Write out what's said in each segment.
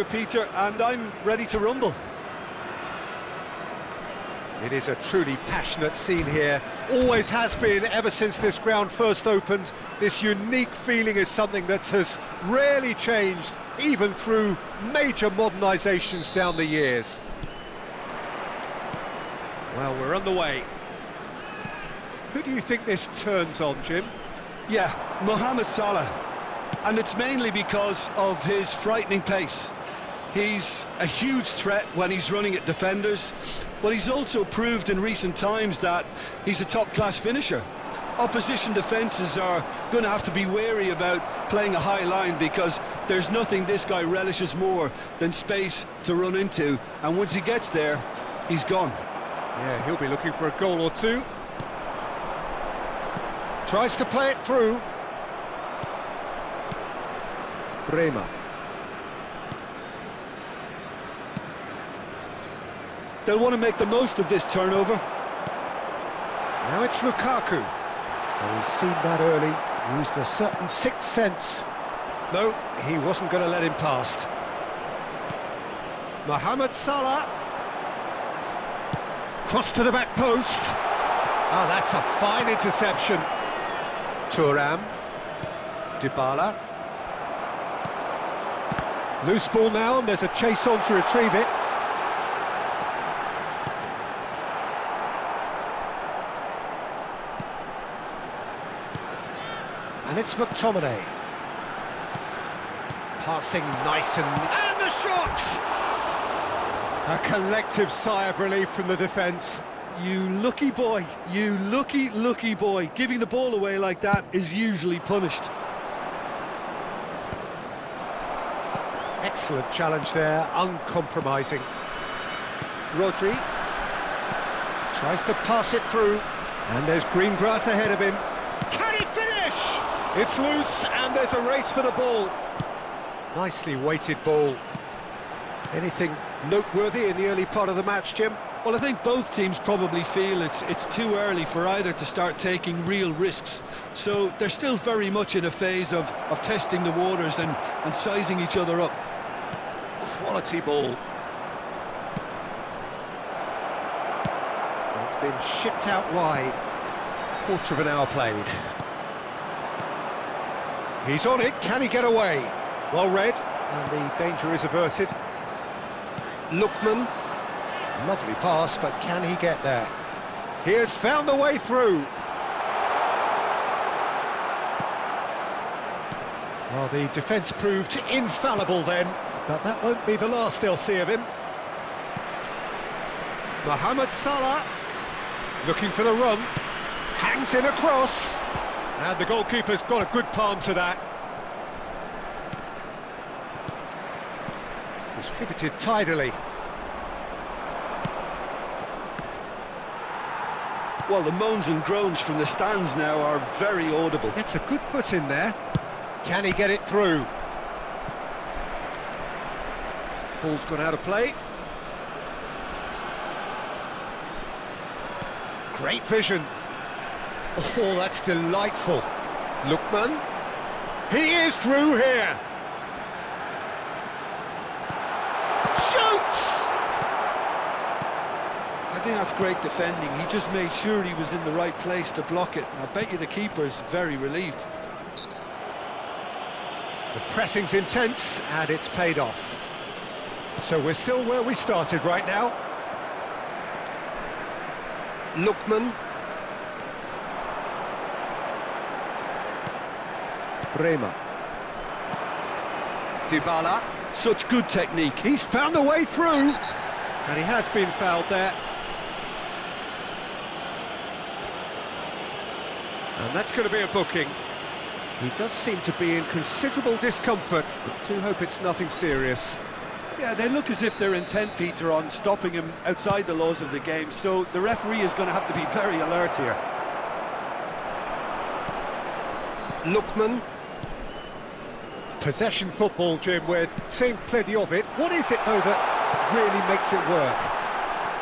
Peter, and I'm ready to rumble. It is a truly passionate scene here, always has been ever since this ground first opened. This unique feeling is something that has rarely changed, even through major modernisations down the years. Well, we're on the way. Who do you think this turns on, Jim? Yeah, Mohamed Salah. And it's mainly because of his frightening pace. He's a huge threat when he's running at defenders, but he's also proved in recent times that he's a top-class finisher. Opposition defences are going to have to be wary about playing a high line because there's nothing this guy relishes more than space to run into, and once he gets there, he's gone. Yeah, he'll be looking for a goal or two. Tries to play it through. Bremer. They'll want to make the most of this turnover. Now it's Lukaku. Well, he's seen that early, used a certain sixth sense. No, he wasn't going to let him past. Mohamed Salah. Cross to the back post. Oh, that's a fine interception. Thuram. Dybala. Loose ball now, and there's a chase on to retrieve it. And it's McTominay. Passing nice and the shot! A collective sigh of relief from the defence. You lucky boy, you lucky boy. Giving the ball away like that is usually punished. Excellent challenge there, uncompromising. Rodri tries to pass it through, and there's green grass ahead of him. Can he finish? It's loose, and there's a race for the ball. Nicely weighted ball. Anything noteworthy in the early part of the match, Jim? Well, I think both teams probably feel it's too early for either to start taking real risks. So they're still very much in a phase of testing the waters and sizing each other up. Quality ball. It's been shipped out wide. Quarter of an hour played. He's on it, can he get away? Well read, and the danger is averted. Lookman. Lovely pass, but can he get there? He has found the way through. Well, the defence proved infallible then, but that won't be the last they'll see of him. Mohamed Salah, looking for the run, hangs in across, and the goalkeeper's got a good palm to that. Distributed tidily. Well, the moans and groans from the stands now are very audible. Gets a good foot in there. Can he get it through? Ball's gone out of play. Great vision. Oh, that's delightful. Lookman. He is through here. Shoots! I think that's great defending. He just made sure he was in the right place to block it. I bet you the keeper's very relieved. The pressing's intense, and it's paid off. So we're still where we started right now. Lookman. Bremer. Dybala. Such good technique. He's found a way through, and he has been fouled there. And that's going to be a booking. He does seem to be in considerable discomfort, but do hope it's nothing serious. Yeah, they look as if they're intent, Peter, on stopping him outside the laws of the game, so the referee is going to have to be very alert here. Lookman. Possession football, Jim, we're seeing plenty of it. What is it, though, that really makes it work?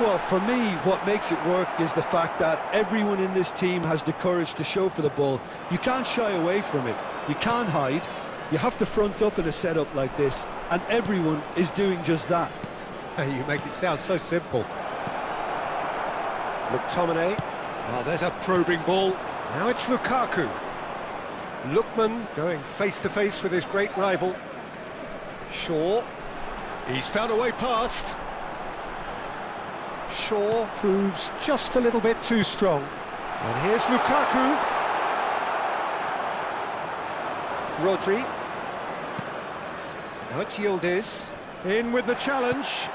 Well, for me, what makes it work is the fact that everyone in this team has the courage to show for the ball. You can't shy away from it. You can't hide. You have to front up in a setup like this, and everyone is doing just that. You make it sound so simple. McTominay. Oh, there's a probing ball. Now it's Lukaku. Lookman going face-to-face with his great rival. Shaw. He's found a way past. Shaw proves just a little bit too strong. And here's Lukaku. Rodri. Now it's Yildiz. In with the challenge.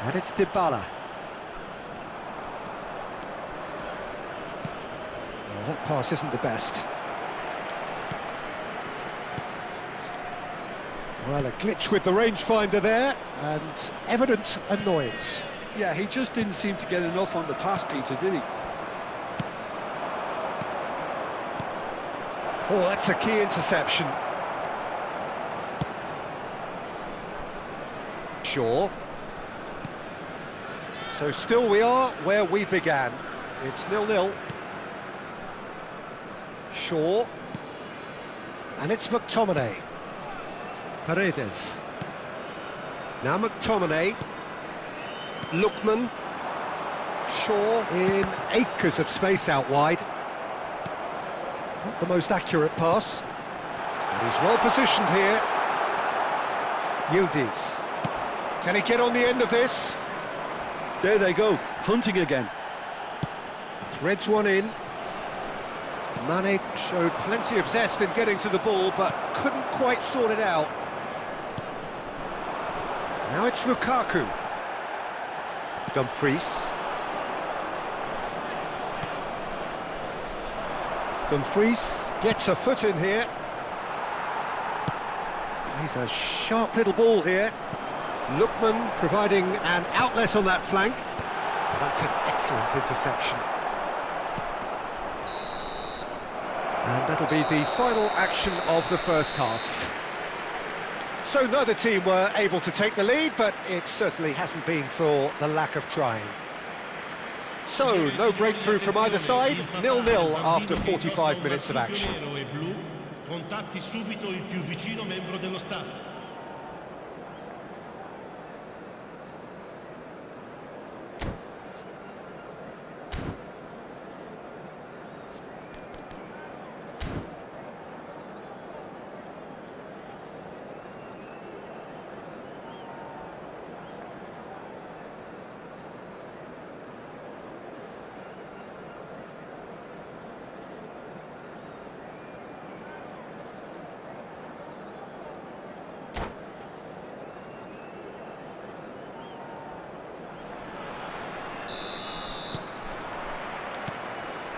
And it's Dybala. Oh, that pass isn't the best. Well, a glitch with the rangefinder there, and evident annoyance. Yeah, he just didn't seem to get enough on the pass, Peter, did he? Oh, that's a key interception. Shaw. So still we are where we began. It's 0-0. Shaw. And it's McTominay. Paredes. Now McTominay. Lookman. Shaw in acres of space out wide. Not the most accurate pass. But he's well positioned here. Yildiz. Can he get on the end of this? There they go, hunting again. Threads one in. Mane showed plenty of zest in getting to the ball, but couldn't quite sort it out. Now it's Lukaku. Dumfries. Dumfries gets a foot in here. He's a sharp little ball here. Lookman providing an outlet on that flank. That's an excellent interception. And that'll be the final action of the first half. So neither team were able to take the lead, but it certainly hasn't been for the lack of trying. So, no breakthrough from either side, 0-0 after 45 minutes of action. Contatti subito il più vicino membro dello staff.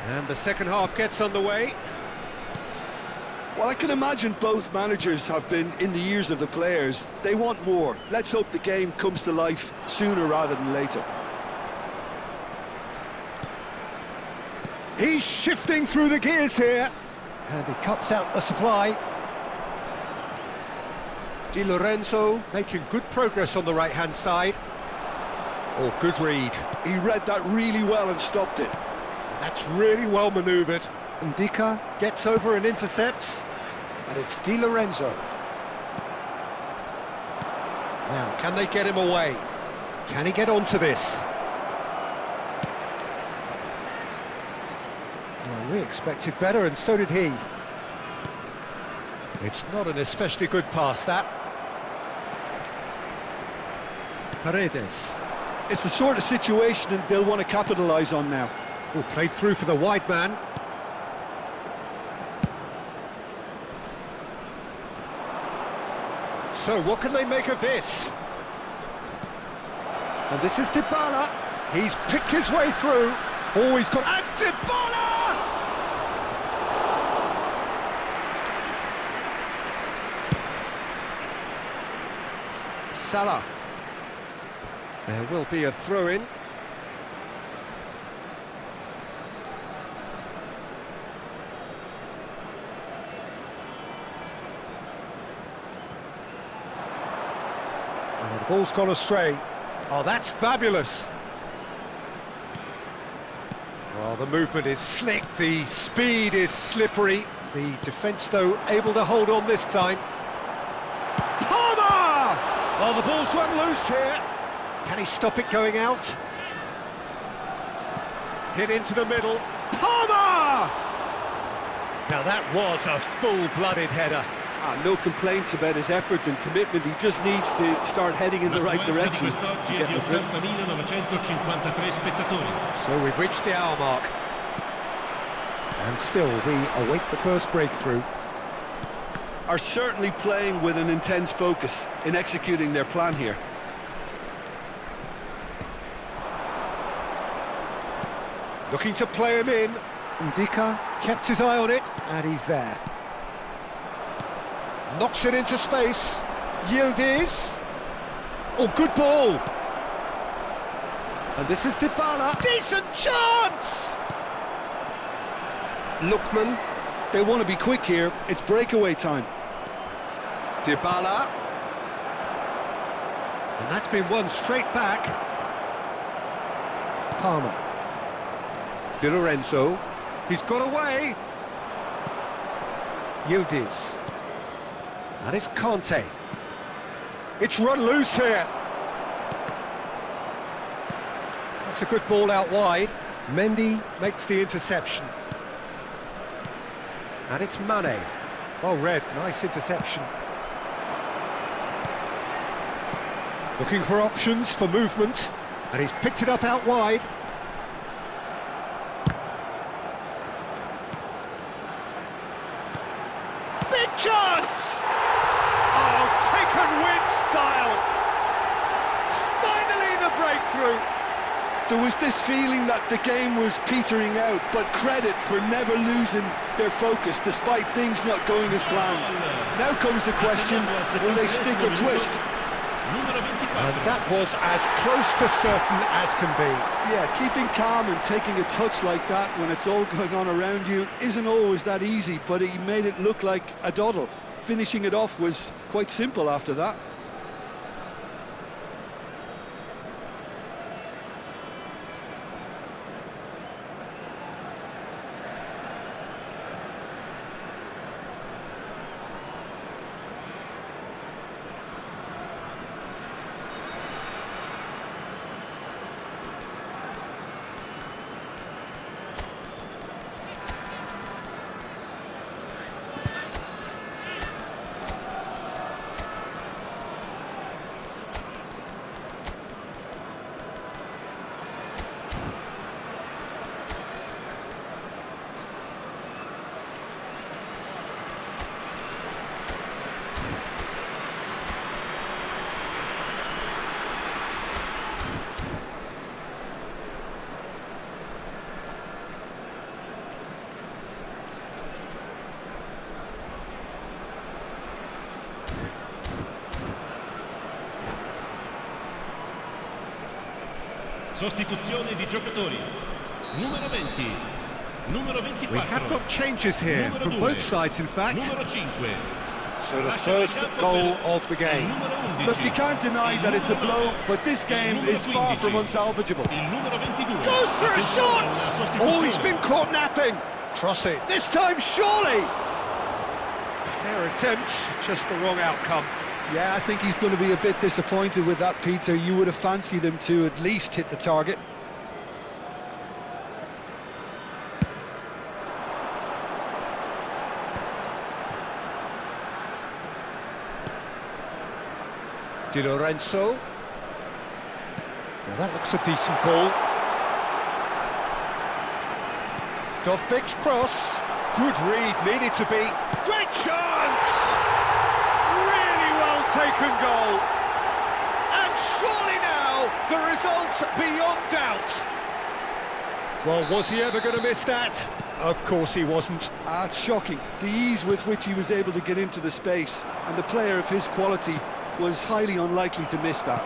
And the second half gets underway. Well, I can imagine both managers have been in the ears of the players. They want more. Let's hope the game comes to life sooner rather than later. He's shifting through the gears here. And he cuts out the supply. Di Lorenzo making good progress on the right-hand side. Oh, good read. He read that really well and stopped it. That's really well manoeuvred. Ndika gets over and intercepts. And it's Di Lorenzo. Now, can they get him away? Can he get onto this? Well, we expected better, and so did he. It's not an especially good pass, that. Paredes. It's the sort of situation that they'll want to capitalise on now. Oh, played through for the wide man. So, what can they make of this? And this is Dybala. He's picked his way through. Oh, he's got... And Dybala! Salah. There will be a throw-in. The ball's gone astray. Oh, that's fabulous. Well, the movement is slick, the speed is slippery. The defence, though, able to hold on this time. Oh, the ball's run loose here. Can he stop it going out? Hit into the middle. Palmer! Now that was a full-blooded header. No complaints about his effort and commitment. He just needs to start heading in the right direction. Quest'oggi è di 80.953 spettatori. So we've reached the hour mark. And still, we await the first breakthrough. Are certainly playing with an intense focus in executing their plan here. Looking to play him in. Ndika kept his eye on it, and he's there. Knocks it into space. Yildiz. Oh, good ball. And this is Dybala. Decent chance! Lookman. They want to be quick here. It's breakaway time. Dybala. And that's been won straight back. Palmer. Di Lorenzo. He's got away. Yildiz. And it's Conte. It's run loose here. That's a good ball out wide. Mendy makes the interception. And it's Mane. Well read, nice interception. Looking for options for movement. And he's picked it up out wide. Big chance! Oh, taken with style! Finally the breakthrough! There was this feeling that the game was petering out, but credit for never losing their focus despite things not going as planned. Now comes the question, will they stick or twist? And that was as close to certain as can be. Yeah, keeping calm and taking a touch like that when it's all going on around you isn't always that easy, but he made it look like a doddle. Finishing it off was quite simple after that. Sostituzione di giocatori. Numero 20. Numero 24. We have got changes here Numero from 2. both sides, in fact. Numero 5. So the first goal of the game. Numero 11. Look, you can't deny that it's a blow, but this game is far from unsalvageable. Il numero 22. Goes for a shot! Oh, he's Sostituzione. been caught napping. Cross it. This time, surely! Fair attempt, just the wrong outcome. Yeah, I think he's going to be a bit disappointed with that, Peter. You would have fancied him to at least hit the target. Di Lorenzo. Now that looks a decent ball. Dovbik's cross. Good read, needed to be. Great chance! Really well taken goal. And surely now, the result's beyond doubt. Well, was he ever going to miss that? Of course he wasn't. It's shocking. The ease with which he was able to get into the space, and the player of his quality was highly unlikely to miss that.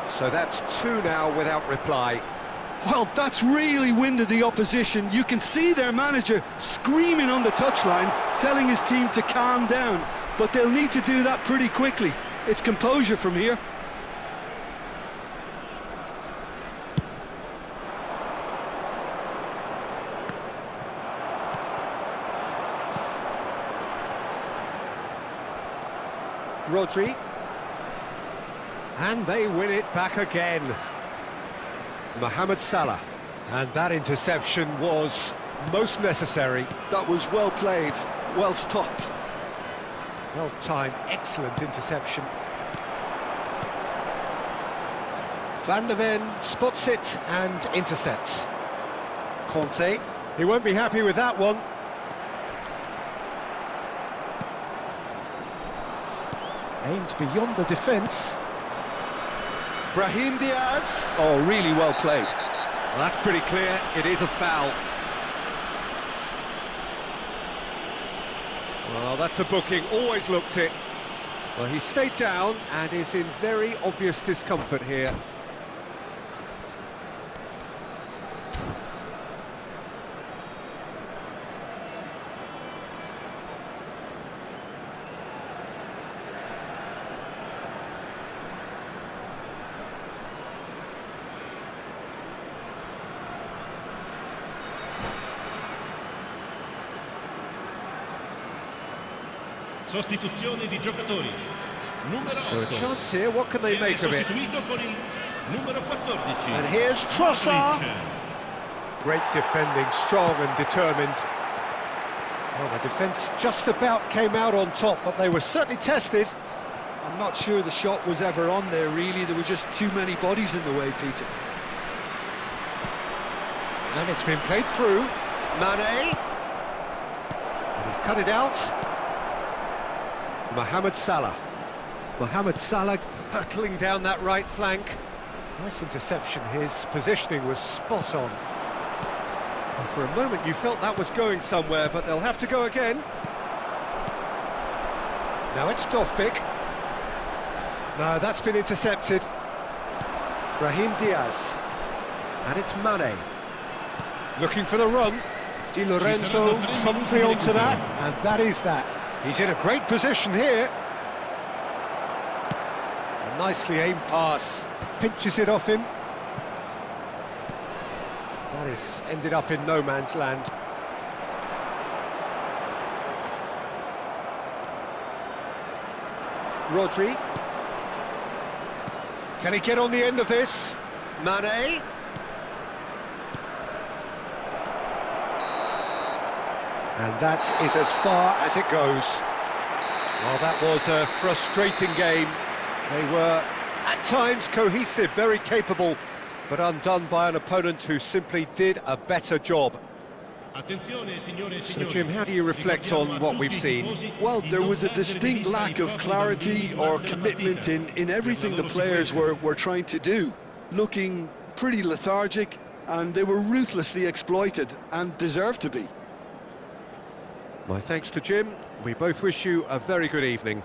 So that's two now without reply. Well, that's really winded the opposition. You can see their manager screaming on the touchline, telling his team to calm down, but they'll need to do that pretty quickly. It's composure from here. Rodri. And they win it back again. Mohamed Salah. And that interception was most necessary. That was well played, well stopped. Well-timed, excellent interception. Van der Ven spots it and intercepts. Conte, he won't be happy with that one. Aimed beyond the defence. Brahim Diaz. Oh, really well played. Well, that's pretty clear, it is a foul. Well, that's a booking, always looked it. Well, he stayed down and is in very obvious discomfort here. Sostituzione di giocatori. Numero 8. So a chance here, what can they Viene make of it? sostituito con il numero 14. And here's Trossard. Modric. Great defending, strong and determined. Well, the defence just about came out on top, but they were certainly tested. I'm not sure the shot was ever on there, really. There were just too many bodies in the way, Peter. And it's been played through. Mane. And he's cut it out. Mohamed Salah. Mohamed Salah hurtling down that right flank. Nice interception, his positioning was spot on. Well, for a moment you felt that was going somewhere, but they'll have to go again. Now it's Dovbyk. No, that's been intercepted. Brahim Diaz. And it's Mane. Looking for the run. Di Lorenzo promptly onto that, and that is that. He's in a great position here. A nicely aimed pass. Pinches it off him. That is ended up in no man's land. Rodri. Can he get on the end of this? Mane. And that is as far as it goes. Well, that was a frustrating game. They were, at times, cohesive, very capable, but undone by an opponent who simply did a better job. Attenzione, signore e So, signori. Jim, how do you reflect on what we've seen? Well, there was a distinct lack of clarity or commitment in everything the players were trying to do. Looking pretty lethargic, and they were ruthlessly exploited, and deserved to be. My thanks to Jim. We both wish you a very good evening.